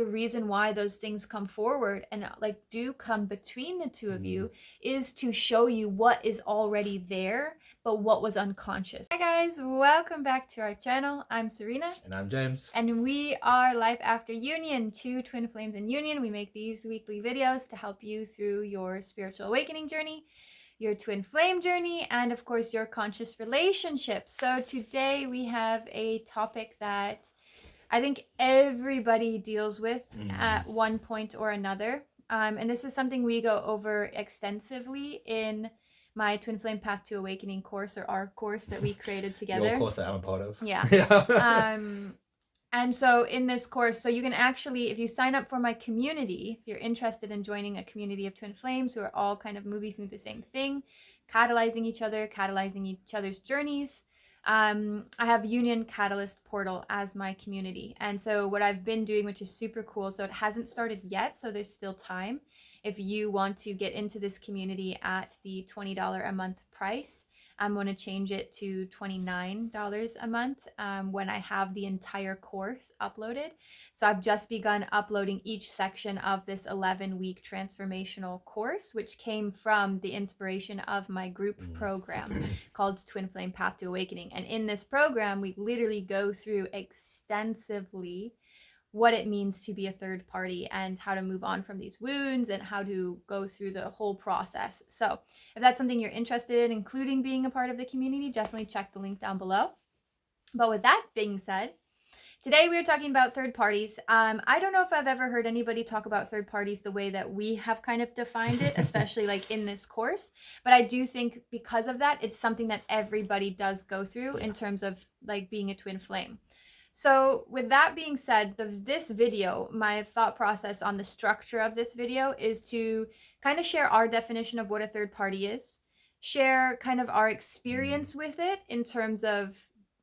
reason why those things come forward and like do come between the two of you is to show you what is already there, but what was unconscious. Hi guys, welcome back to our channel. I'm Serena. And I'm James. And we are Life After Union, two twin flames in union. We make these weekly videos to help you through your spiritual awakening journey, your twin flame journey, and of course your conscious relationship. So today we have a topic that I think everybody deals with at one point or another. And this is something we go over extensively in my Twin Flame Path to Awakening course, or our course that we created together. Your course that I'm a part of. Yeah. And so in this course, so you can actually, if you sign up for my community, if you're interested in joining a community of twin flames who are all kind of moving through the same thing, catalyzing each other's journeys, I have Union Catalyst Portal as my community. And so what I've been doing, which is super cool, so it hasn't started yet, so there's still time. If you want to get into this community at the $20 a month price, I'm going to change it to $29 a month when I have the entire course uploaded. So I've just begun uploading each section of this 11-week transformational course, which came from the inspiration of my group program called Twin Flame Path to Awakening. And in this program, we literally go through extensively what it means to be a third party and how to move on from these wounds and how to go through the whole process. So if that's something you're interested in, including being a part of the community, definitely check the link down below. But with that being said, today we're talking about third parties. I don't know if I've ever heard anybody talk about third parties the way that we have kind of defined it, especially like in this course. But I do think because of that, it's something that everybody does go through in terms of like being a twin flame. So with that being said, this video, my thought process on the structure of this video is to kind of share our definition of what a third party is, share kind of our experience with it in terms of,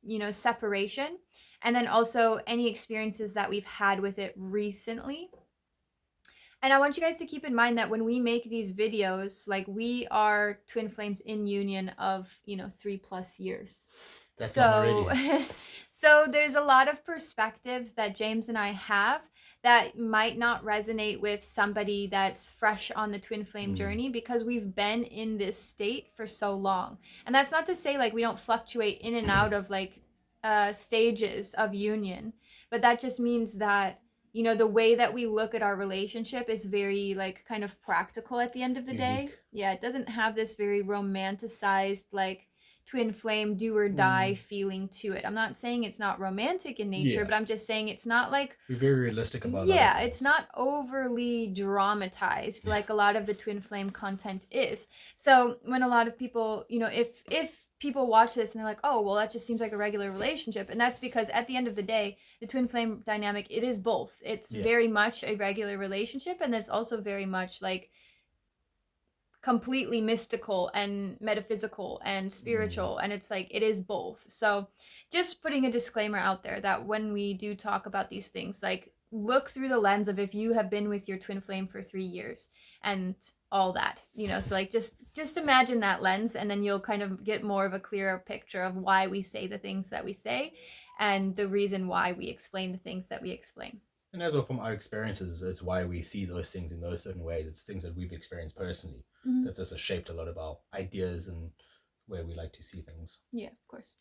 you know, separation, and then also any experiences that we've had with it recently. And I want you guys to keep in mind that when we make these videos, like we are twin flames in union of, you know, 3+ years. That's so so there's a lot of perspectives that James and I have that might not resonate with somebody that's fresh on the twin flame journey, because we've been in this state for so long. And that's not to say like we don't fluctuate in and out of like stages of union, but that just means that, you know, the way that we look at our relationship is very like kind of practical at the end of the day. Yeah, it doesn't have this very romanticized like twin flame do or die feeling to it. I'm not saying it's not romantic in nature, but I'm just saying it's not like, we're very realistic about yeah, it's not overly dramatized like a lot of the twin flame content is. So when a lot of people, you know, if people watch this and they're like, oh, well, that just seems like a regular relationship. And that's because at the end of the day, the twin flame dynamic, it is both. It's very much a regular relationship, and it's also very much like completely mystical and metaphysical and spiritual, and it's like it is both. So just putting a disclaimer out there that when we do talk about these things, like look through the lens of if you have been with your twin flame for 3 years and all that, you know. So like just imagine that lens, and then you'll kind of get more of a clearer picture of why we say the things that we say and the reason why we explain the things that we explain. And as well, from our experiences, it's why we see those things in those certain ways. It's things that we've experienced personally that just has shaped a lot of our ideas and where we like to see things. Yeah, of course.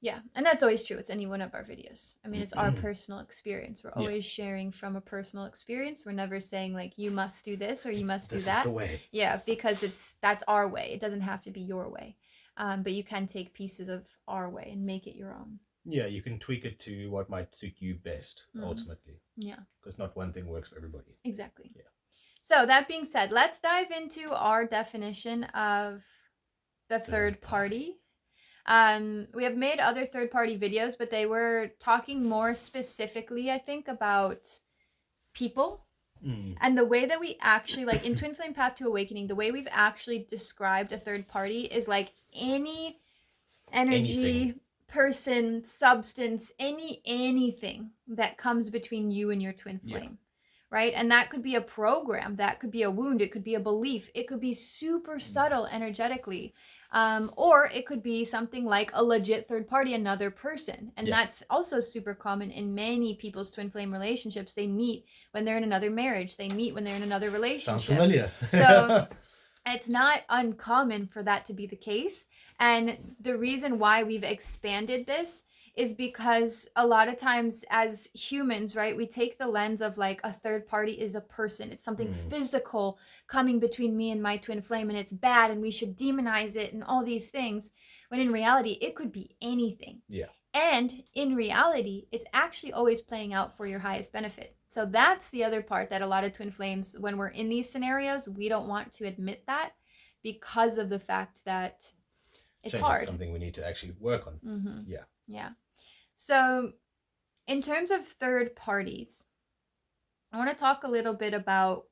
Yeah, and that's always true with any one of our videos. I mean, it's our personal experience. We're always sharing from a personal experience. We're never saying like you must do this or you must do that. This is the way. Yeah, because that's our way. It doesn't have to be your way, but you can take pieces of our way and make it your own. Yeah, you can tweak it to what might suit you best, ultimately. Yeah. Because not one thing works for everybody. Exactly. Yeah. So that being said, let's dive into our definition of the third party. We have made other third party videos, but they were talking more specifically, I think, about people. And the way that we actually, like in Twin Flame Path to Awakening, the way we've actually described a third party is like any energy, person, substance, anything that comes between you and your twin flame, right? And that could be a program, that could be a wound, it could be a belief, it could be super subtle energetically. Or it could be something like a legit third party, another person. And Yeah. that's also super common in many people's twin flame relationships. They meet when they're in another marriage, they meet when they're in another relationship. Sounds familiar. So it's not uncommon for that to be the case. And the reason why we've expanded this is because a lot of times as humans, right, we take the lens of like a third party is a person. It's something physical coming between me and my twin flame, and it's bad and we should demonize it and all these things. When in reality, it could be anything. Yeah. And in reality, it's actually always playing out for your highest benefit. So that's the other part that a lot of twin flames, when we're in these scenarios, we don't want to admit that because of the fact that it's hard. Something we need to actually work on. Mm-hmm. Yeah. Yeah. So in terms of third parties, I want to talk a little bit about,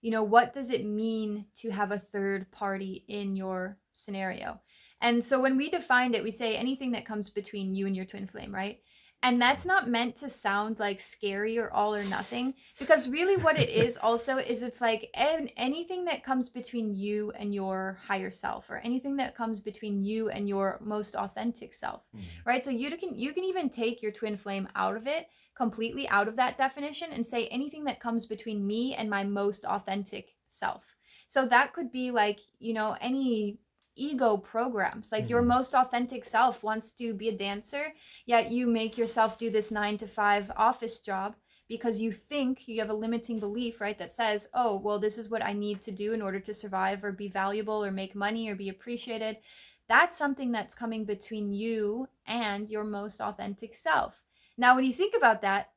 what does it mean to have a third party in your scenario? And so when we defined it, we say anything that comes between you and your twin flame, right? And that's not meant to sound like scary or all or nothing, because really what it is also is it's like anything that comes between you and your higher self, or anything that comes between you and your most authentic self, right? So you can even take your twin flame out of it, completely out of that definition, and say anything that comes between me and my most authentic self. So that could be like, any ego programs, like your most authentic self wants to be a dancer, yet you make yourself do this 9 to 5 office job because you think you have a limiting belief, right, that says, oh, well, this is what I need to do in order to survive or be valuable or make money or be appreciated. That's something that's coming between you and your most authentic self. Now, when you think about that,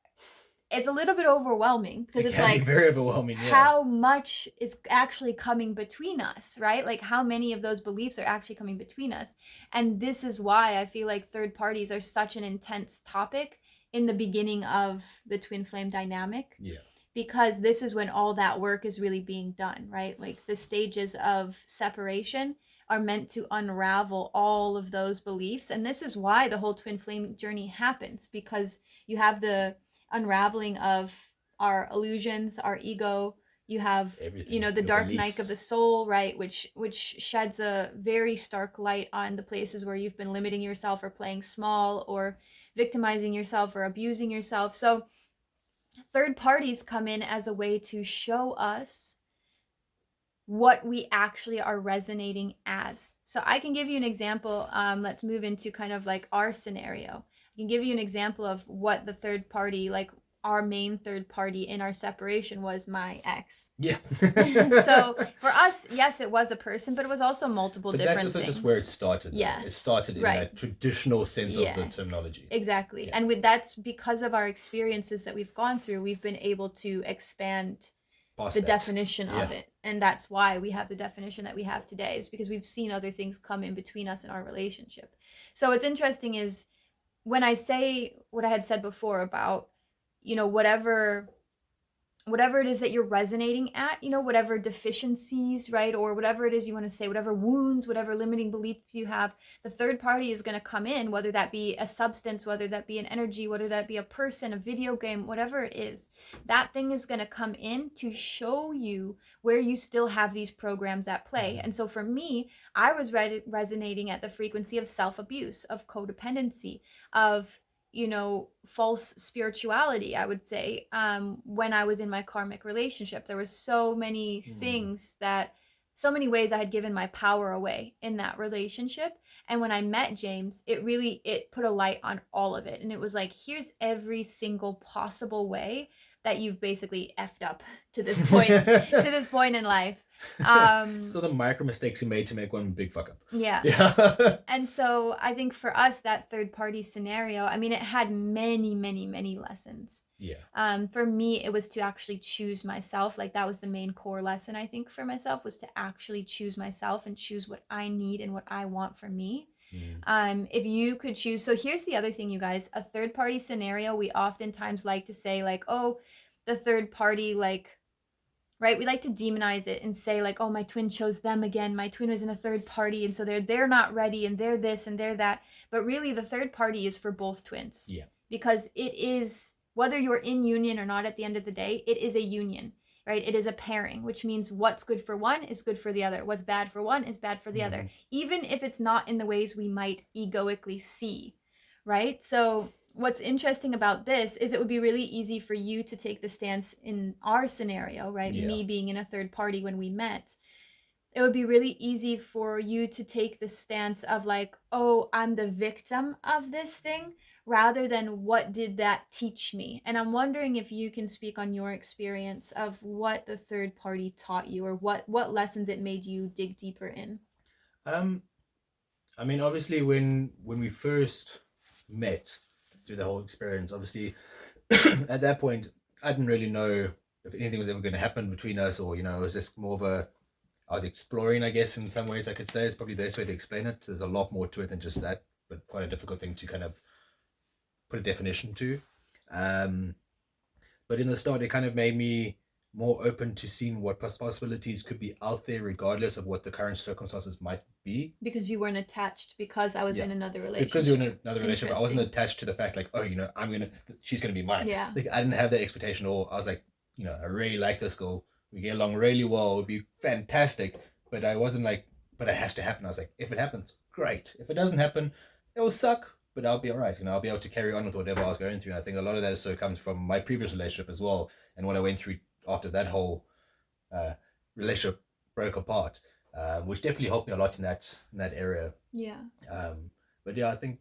it's a little bit overwhelming because it's like very overwhelming. Yeah. How much is actually coming between us, right? Like how many of those beliefs are actually coming between us? And this is why I feel like third parties are such an intense topic in the beginning of the twin flame dynamic. Yeah. Because this is when all that work is really being done, right? Like the stages of separation are meant to unravel all of those beliefs. And this is why the whole twin flame journey happens, because you have the unraveling of our illusions, our ego. You have everything, the dark night of the soul, right, which sheds a very stark light on the places where you've been limiting yourself or playing small or victimizing yourself or abusing yourself. So third parties come in as a way to show us what we actually are resonating as. So I can give you an example. Let's move into kind of like our scenario. I can give you an example of what the third party, like our main third party in our separation, was my ex. Yeah. So for us, yes, it was a person, but it was also multiple different things. That's just where it started. Yes. It started in that traditional sense of the terminology. Exactly. Yeah. And that's because of our experiences that we've gone through, we've been able to expand the definition of it. And that's why we have the definition that we have today, is because we've seen other things come in between us in our relationship. So what's interesting is when I say what I had said before about, whatever it is that you're resonating at, whatever deficiencies, right, or whatever it is you want to say, whatever wounds, whatever limiting beliefs you have, the third party is going to come in, whether that be a substance, whether that be an energy, whether that be a person, a video game, whatever it is, that thing is going to come in to show you where you still have these programs at play. And so for me, I was resonating at the frequency of self-abuse, of codependency, of false spirituality, I would say. When I was in my karmic relationship, there were so many things so many ways I had given my power away in that relationship. And when I met James, it put a light on all of it. And it was like, here's every single possible way that you've basically effed up to this point in life. So the micro mistakes you made to make one big fuck up. Yeah. And so I think for us, that third party scenario, I mean, it had many, many, many lessons. Yeah. For me, it was to actually choose myself. Like that was the main core lesson, I think, for myself, was to actually choose myself and choose what I need and what I want for me. If you could choose. So here's the other thing, you guys, a third party scenario, we oftentimes like to say like, oh, the third party, like, right, we like to demonize it and say like, oh, my twin chose them again, my twin was in a third party, and so they're not ready, and they're this and they're that. But really the third party is for both twins. Yeah. Because it is, whether you're in union or not, at the end of the day, it is a union. right? It is a pairing, which means what's good for one is good for the other. What's bad for one is bad for the other, even if it's not in the ways we might egoically see, right? So what's interesting about this is it would be really easy for you to take the stance in our scenario, right? Yeah. Me being in a third party when we met. It would be really easy for you to take the stance of like, oh, I'm the victim of this thing, rather than what did that teach me. And I'm wondering if you can speak on your experience of what the third party taught you, or what lessons it made you dig deeper in. I mean, obviously, when we first met through the whole experience, obviously, at that point, I didn't really know if anything was ever going to happen between us, or it was just more of a I was exploring, I guess, in some ways. I could say is probably the best way to explain it. There's a lot more to it than just that, but quite a difficult thing to kind of put a definition to. Um, but in the start, it kind of made me more open to seeing what possibilities could be out there, regardless of what the current circumstances might be. Because you weren't attached, because I was in another relationship. Because you're in another relationship, I wasn't attached to the fact like, oh, she's gonna be mine. Yeah. Like I didn't have that expectation, or I was like, I really like this girl. We get along really well. It would be fantastic. But I wasn't like, but it has to happen. I was like, if it happens, great. If it doesn't happen, it will suck, but I'll be all right. I'll be able to carry on with whatever I was going through. And I think a lot of that also comes from my previous relationship as well, and what I went through after that whole relationship broke apart, which definitely helped me a lot in that area. Yeah. But yeah, I think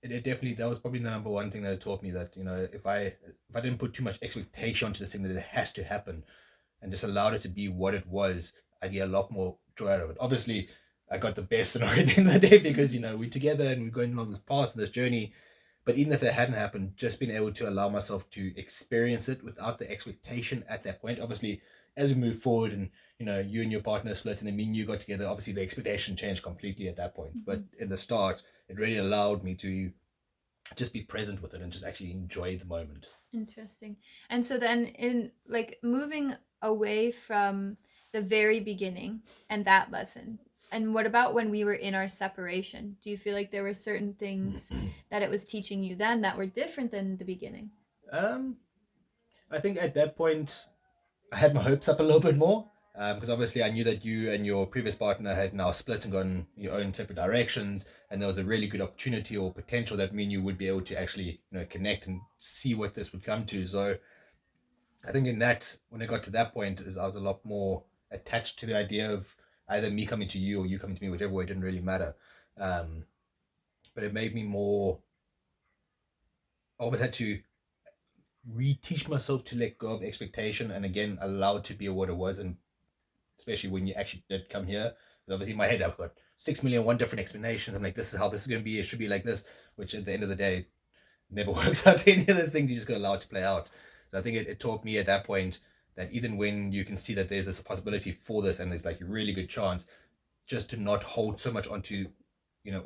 it definitely, that was probably the number one thing that it taught me, that if I didn't put too much expectation onto this thing that it has to happen, and just allowed it to be what it was, I get a lot more joy out of it. Obviously, I got the best scenario at the end of the day, because we're together and we're going along this path and this journey. But even if that hadn't happened, just being able to allow myself to experience it without the expectation at that point. Obviously, as we move forward and you and your partner split, and then me and you got together, obviously the expectation changed completely at that point. But in the start, it really allowed me to just be present with it and just actually enjoy the moment. Interesting. And so then, in like moving away from the very beginning and that lesson, and what about when we were in our separation? Do you feel like there were certain things that it was teaching you then that were different than the beginning? I think at that point I had my hopes up a little bit more, because obviously I knew that you and your previous partner had now split and gone your own separate directions, and there was a really good opportunity or potential that me and you would be able to actually connect and see what this would come to. So I think in that, when it got to that point, is I was a lot more attached to the idea of either me coming to you or you coming to me, whichever way, it didn't really matter. But it made me more, I always had to reteach myself to let go of expectation, and again allow it to be what it was. And especially when you actually did come here, because obviously in my head I've got 6,000,001 different explanations. I'm like, this is how this is going to be, it should be like this, which at the end of the day never works out to any of those things. You just got to allow it to play out. So I think it taught me at that point that even when you can see that there's this possibility for this, and there's like a really good chance, just to not hold so much onto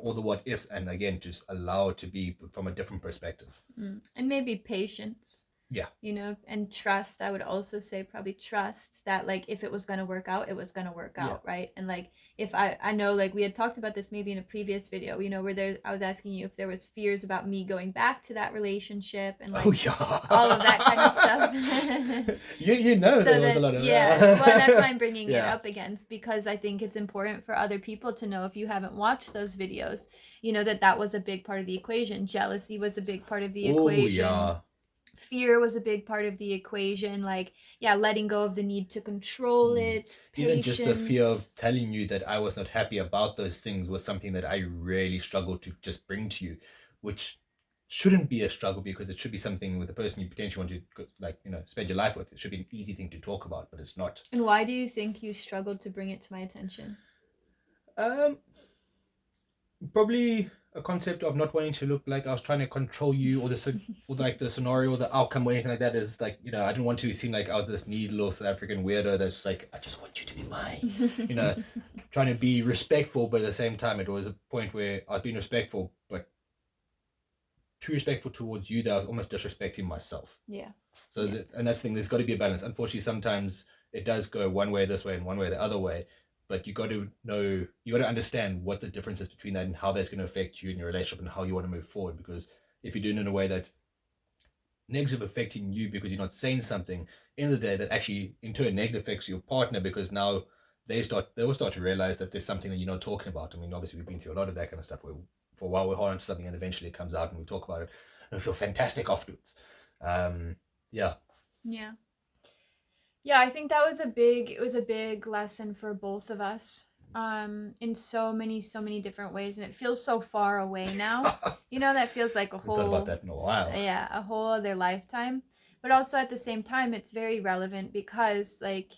all the what ifs, and again just allow it to be from a different perspective. And maybe patience. Yeah. And trust. I would also say probably trust that, like, if it was going to work out, it was going to work out, right? And like, if I know, like, we had talked about this maybe in a previous video, where I was asking you if there was fears about me going back to that relationship, and like, all of that kind of stuff. So there was a lot of well, that's why I'm bringing it up again, because I think it's important for other people to know, if you haven't watched those videos, that was a big part of the equation. Jealousy was a big part of the equation. Fear was a big part of the equation, like letting go of the need to control it. Even just the fear of telling you that I was not happy about those things was something that I really struggled to just bring to you, which shouldn't be a struggle, because it should be something with the person you potentially want to spend your life with. It should be an easy thing to talk about, but it's not. And why do you think you struggled to bring it to my attention? Probably a concept of not wanting to look like I was trying to control you, or like the scenario or the outcome or anything like that. Is like, I didn't want to seem like I was this needle South African weirdo that's like, I just want you to be mine. Trying to be respectful, but at the same time it was a point where I was being respectful, but too respectful towards you that I was almost disrespecting myself. So and that's the thing, there's got to be a balance. Unfortunately, sometimes it does go one way this way and one way the other way, but you got to understand what the difference is between that, and how that's going to affect you in your relationship, and how you want to move forward. Because if you're doing it in a way that negative affecting you because you're not saying something in the day that actually in turn negative affects your partner, because now they will start to realize that there's something that you're not talking about. I mean, obviously we've been through a lot of that kind of stuff where for a while we're hard on something and eventually it comes out and we talk about it and we feel fantastic afterwards. Yeah. Yeah. Yeah, I think that was a big lesson for both of us. In so many different ways, and it feels so far away now. You know, that feels like a We thought about whole, that in a while. yeah, a whole other lifetime. But also at the same time, it's very relevant because like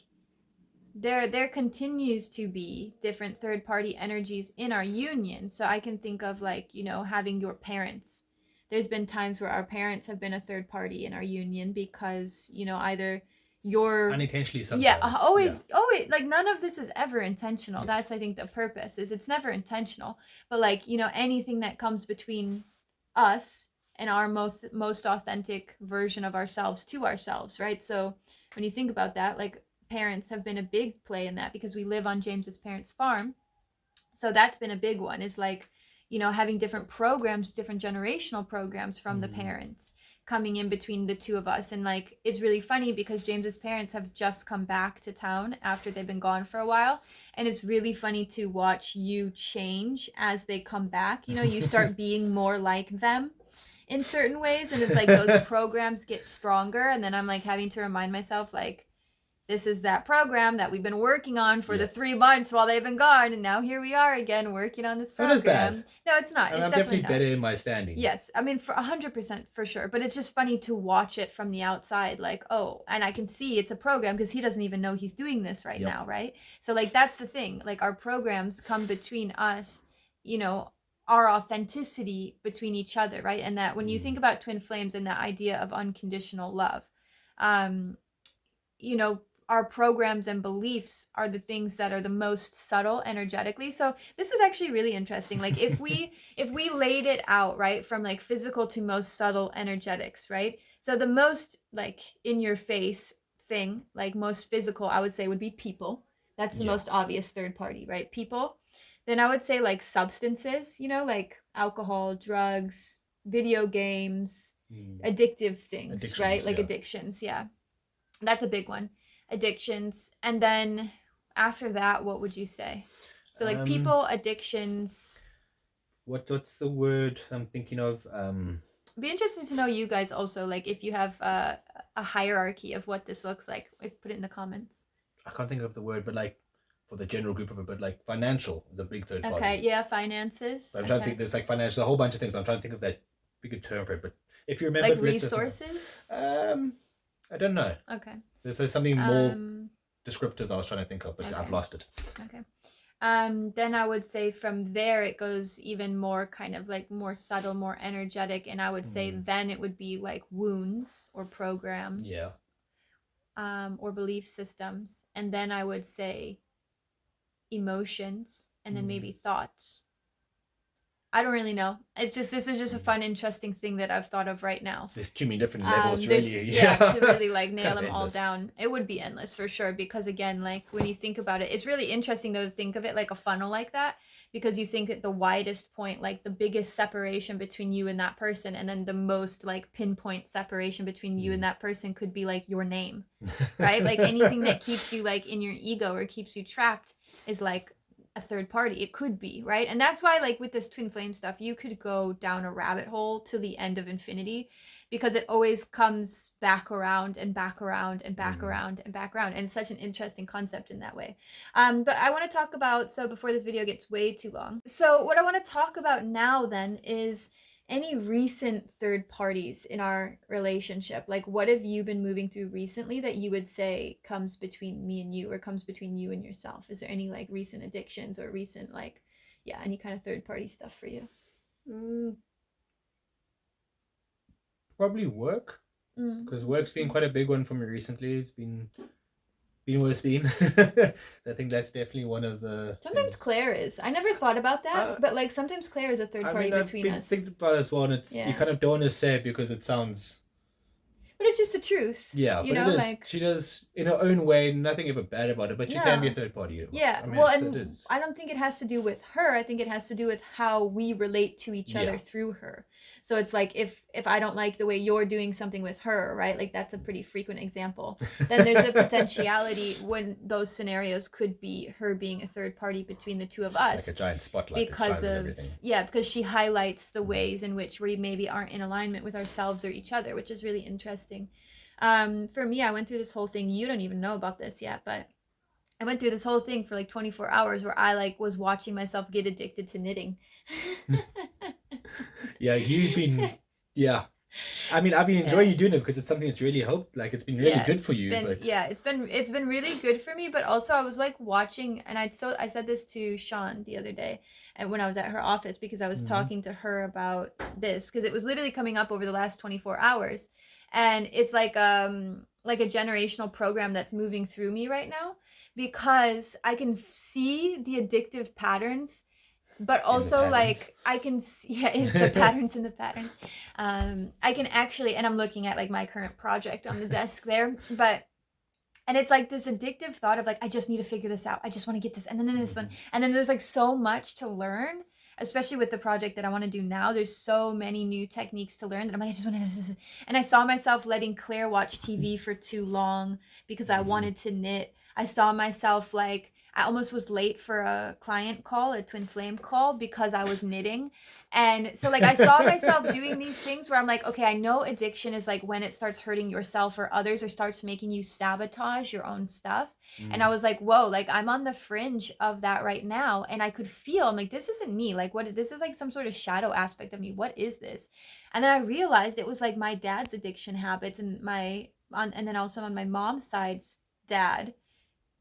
there continues to be different third party energies in our union. So I can think of like, you know, having your parents. There's been times where our parents have been a third party in our union because, you know, either you're Unintentionally yeah, sometimes. always like none of this is ever intentional. That's I think the purpose is it's never intentional. But like, you know, anything that comes between us and our most authentic version of ourselves to ourselves, right? So when you think about that, like parents have been a big play in that because we live on James's parents' farm. So that's been a big one, is like, you know, having different programs, different generational programs from the parents coming in between the two of us. And like it's really funny because James's parents have just come back to town after they've been gone for a while, and it's really funny to watch you change as they come back. You know, you start being more like them in certain ways, and it's like those programs get stronger, and then I'm like having to remind myself like this is that program that we've been working on for the 3 months while they've been gone, and now here we are again working on this program. Not as bad. No, it's not. I mean, It's I'm definitely definitely better in my standing. Yes, I mean for 100% for sure, but it's just funny to watch it from the outside, like, oh, and I can see it's a program because he doesn't even know he's doing this right now, right? So like that's the thing, like our programs come between us, you know, our authenticity between each other, right? And that when you think about twin flames and that idea of unconditional love, um, you know, our programs and beliefs are the things that are the most subtle energetically. So this is actually really interesting. Like if we laid it out, right, from like physical to most subtle energetics, right? So the most like in your face thing, like most physical, I would say would be people. That's the most obvious third party, right? People. Then I would say like substances, you know, like alcohol, drugs, video games, addictive things, right? Like addictions, yeah. That's a big one. Addictions. And then after that, what would you say? So like people, addictions. What's the word I'm thinking of? It'd be interesting to know you guys also, like if you have a hierarchy of what this looks like. If put it in the comments. I can't think of the word, but like for the general group of it, but like financial is a big third party. Okay, yeah, finances. But I'm trying to think. There's like financial, a whole bunch of things. But I'm trying to think of that bigger term for it. But if you remember, like resources. I don't know. Okay. There's something more descriptive I was trying to think of, but I've lost it. Okay. Then I would say from there it goes even more kind of like more subtle, more energetic, and I would say then it would be like wounds or programs, or belief systems, and then I would say emotions, and then maybe thoughts. I don't really know. It's just this is just a fun, interesting thing that I've thought of right now. There's too many different levels, really. Yeah, to really like nail them all down. It would be endless for sure, because again, like when you think about it, it's really interesting though to think of it like a funnel like that, because you think at the widest point, like the biggest separation between you and that person, and then the most like pinpoint separation between you and that person could be like your name, right? Like anything that keeps you like in your ego or keeps you trapped is like a third party. It could be, right? And that's why like with this twin flame stuff, you could go down a rabbit hole to the end of infinity, because it always comes back around and back around and back around and back around, and it's such an interesting concept in that way. But I want to talk about, so before this video gets way too long, so what I want to talk about now then is any recent third parties in our relationship. Like what have you been moving through recently that you would say comes between me and you, or comes between you and yourself? Is there any like recent addictions or recent like, yeah, any kind of third party stuff for you? Probably work, because work's been quite a big one for me recently. It's been where it's been. I think that's definitely one of the sometimes things. Claire is. I never thought about that, but like sometimes Claire is a third party between us. Think about this one. It's you kind of don't want to say it because it sounds, but it's just the truth. Yeah, you but know, it is, like she does in her own way. Nothing ever bad about it, but she can be a third party. Yeah, I mean, well, and I don't think it has to do with her. I think it has to do with how we relate to each other through her. So it's like if I don't like the way you're doing something with her, right? Like that's a pretty frequent example. Then there's a potentiality when those scenarios could be her being a third party between the two of us. Like a giant spotlight that shines on everything. Yeah, because she highlights the ways in which we maybe aren't in alignment with ourselves or each other, which is really interesting. For me, I went through this whole thing. You don't even know about this yet, but I went through this whole thing for like 24 hours where I like was watching myself get addicted to knitting. Yeah, you've been, yeah. I mean, I've been enjoying you doing it because it's something that's really helped. Like, it's been really good for you. But yeah, it's been really good for me. But also, I was like watching, and I said this to Sean the other day, and when I was at her office because I was talking to her about this because it was literally coming up over the last 24 hours, and it's like a generational program that's moving through me right now because I can see the addictive patterns, but also like I can see the patterns in the patterns. I can actually, and I'm looking at like my current project on the desk there, and it's like this addictive thought of like, I just need to figure this out. I just want to get this. And then this one. And then there's like so much to learn, especially with the project that I want to do now. There's so many new techniques to learn that I'm like, I just want to, and I saw myself letting Claire watch TV for too long because I wanted to knit. I saw myself like, I almost was late for a client call, a twin flame call, because I was knitting. And so like I saw myself doing these things where I'm like, okay, I know addiction is like when it starts hurting yourself or others or starts making you sabotage your own stuff. And I was like, whoa, like I'm on the fringe of that right now. And I could feel, I'm like, this isn't me. Like this is like some sort of shadow aspect of me. What is this? And then I realized it was like my dad's addiction habits and and then also on my mom's side's dad,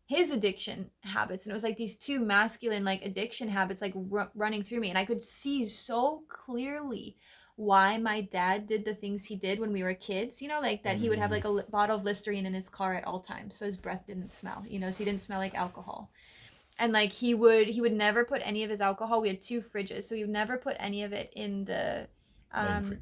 his addiction habits. And it was like these two masculine like addiction habits like running through me, and I could see so clearly why my dad did the things he did when we were kids, you know, like that he would have like a bottle of Listerine in his car at all times so his breath didn't smell, you know, so he didn't smell like alcohol. And like he would never put any of his alcohol, we had 2 fridges, so he would never put any of it in the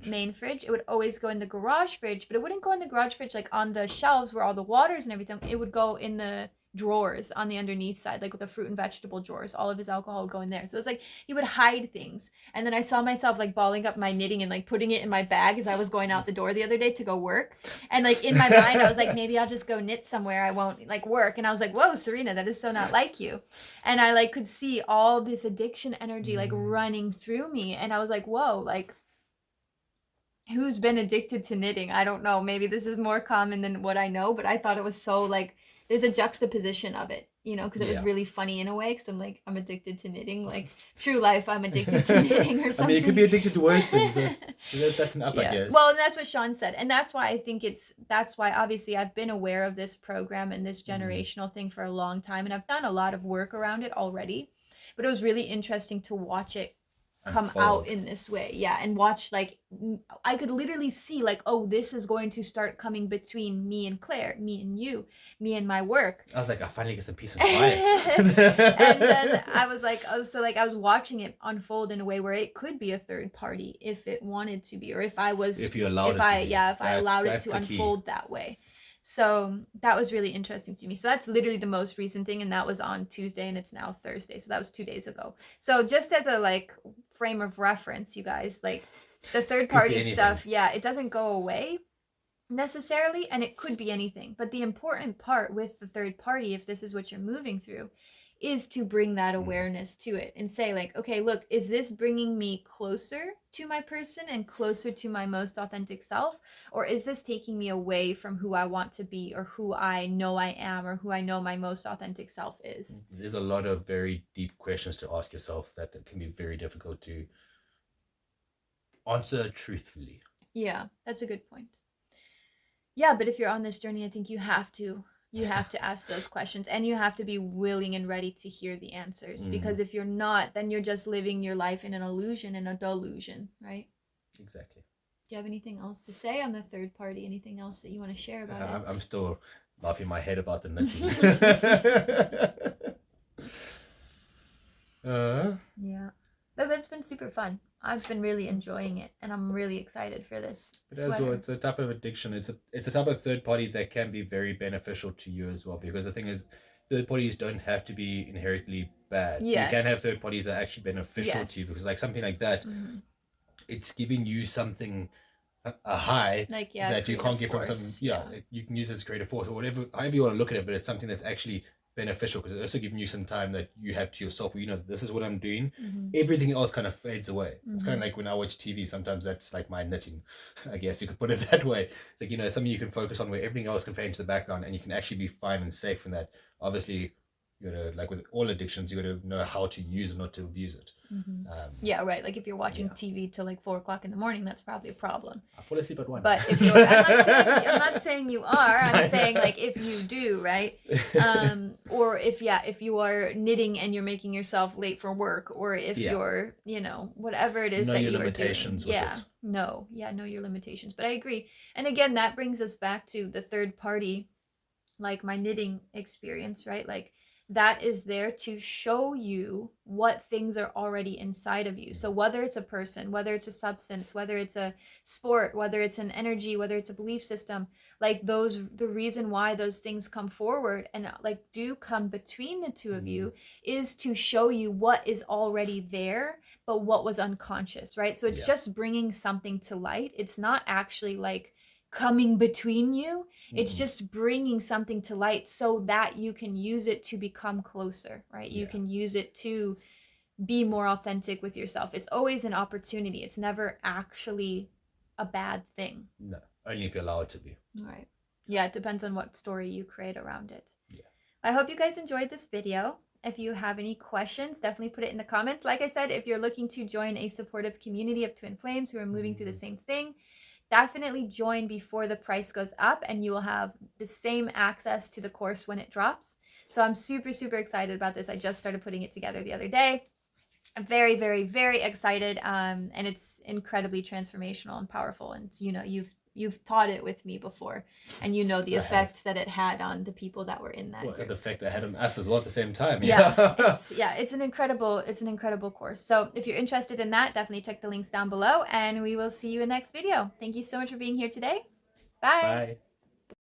main fridge. It would always go in the garage fridge, but it wouldn't go in the garage fridge like on the shelves where all the waters and everything. It would go in the drawers on the underneath side, like with the fruit and vegetable drawers. All of his alcohol would go in there. So it's like he would hide things. And then I saw myself like balling up my knitting and like putting it in my bag as I was going out the door the other day to go work. And like in my mind I was like, maybe I'll just go knit somewhere, I won't like work. And I was like, whoa, Serena, that is so not like you. And I like could see all this addiction energy like running through me, and I was like, whoa, like who's been addicted to knitting? I don't know, maybe this is more common than what I know, but I thought it was so like there's a juxtaposition of it, you know, because it was really funny in a way, because I'm like, I'm addicted to knitting, like true life, I'm addicted to knitting or something. I mean, you could be addicted to worse things, so that's an up, I guess. Well, and that's what Sean said, and that's why I think that's why obviously I've been aware of this program and this generational thing for a long time, and I've done a lot of work around it already, but it was really interesting to watch it come out in this way, and watch, like I could literally see like, oh, this is going to start coming between me and Claire, me and you, me and my work. I was like, I finally get some peace and quiet. And then I was like, oh, so like I was watching it unfold in a way where it could be a third party if it wanted to be, or if I allowed it to unfold that way. So that was really interesting to me. So that's literally the most recent thing, and that was on Tuesday, and it's now Thursday, so that was 2 days ago. So just as a like frame of reference, you guys, like the third party stuff, it doesn't go away necessarily, and it could be anything, but the important part with the third party, if this is what you're moving through, is to bring that awareness to it and say like, okay, look, is this bringing me closer to my person and closer to my most authentic self, or is this taking me away from who I want to be, or who I know I am, or who I know my most authentic self is? There's a lot of very deep questions to ask yourself that can be very difficult to answer truthfully. Yeah, that's a good point. Yeah, but if you're on this journey, I think you have to ask those questions, and you have to be willing and ready to hear the answers, because if you're not, then you're just living your life in an illusion and a delusion, right? Exactly. Do you have anything else to say on the third party? Anything else that you want to share about it? I'm still laughing my head about the knitting. Yeah, but it's been super fun. I've been really enjoying it, and I'm really excited for this. But as well, it's a type of addiction. It's a type of third party that can be very beneficial to you as well, because the thing is, third parties don't have to be inherently bad. Yes. You can have third parties that are actually beneficial to you, because like something like that, it's giving you something, a high Like, that you can't creative get from some, force. you can use as creative force or whatever, however you want to look at it, but it's something that's actually beneficial because it's also giving you some time that you have to yourself where this is what I'm doing. Everything else kind of fades away. It's kind of like when I watch TV, sometimes that's like my knitting, I guess you could put it that way. It's like, something you can focus on where everything else can fade into the background and you can actually be fine and safe from that. Obviously, like with all addictions, you got to know how to use it, not to abuse it. Yeah, right. Like if you're watching TV till like 4 o'clock in the morning, that's probably a problem. I fall asleep at 1. But if you're, I'm not saying you are. I'm saying like if you do, right? Or if you are knitting and you're making yourself late for work, or if you're, whatever it is know that your you are limitations doing. with it. Know your limitations. But I agree. And again, that brings us back to the third party, like my knitting experience, right? Like that is there to show you what things are already inside of you. So whether it's a person, whether it's a substance, whether it's a sport, whether it's an energy, whether it's a belief system, like the reason why those things come forward and like do come between the two of you is to show you what is already there, but what was unconscious, right? So it's just bringing something to light. It's not actually like coming between you. It's just bringing something to light so that you can use it to become closer, right? You can use it to be more authentic with yourself. It's always an opportunity. It's never actually a bad thing. No, only if you allow it to be. Right. Yeah, it depends on what story you create around it. Yeah. I hope you guys enjoyed this video. If you have any questions, definitely put it in the comments. Like I said, if you're looking to join a supportive community of twin flames who are moving through the same thing, definitely join before the price goes up and you will have the same access to the course when it drops. So I'm super, super excited about this. I just started putting it together the other day. I'm very, very, very excited. And it's incredibly transformational and powerful. And you've taught it with me before, and the effect that it had on the people that were in that group. The effect that it had on us as well at the same time. It's an incredible course. So if you're interested in that, definitely check the links down below, and we will see you in the next video. Thank you so much for being here today. Bye.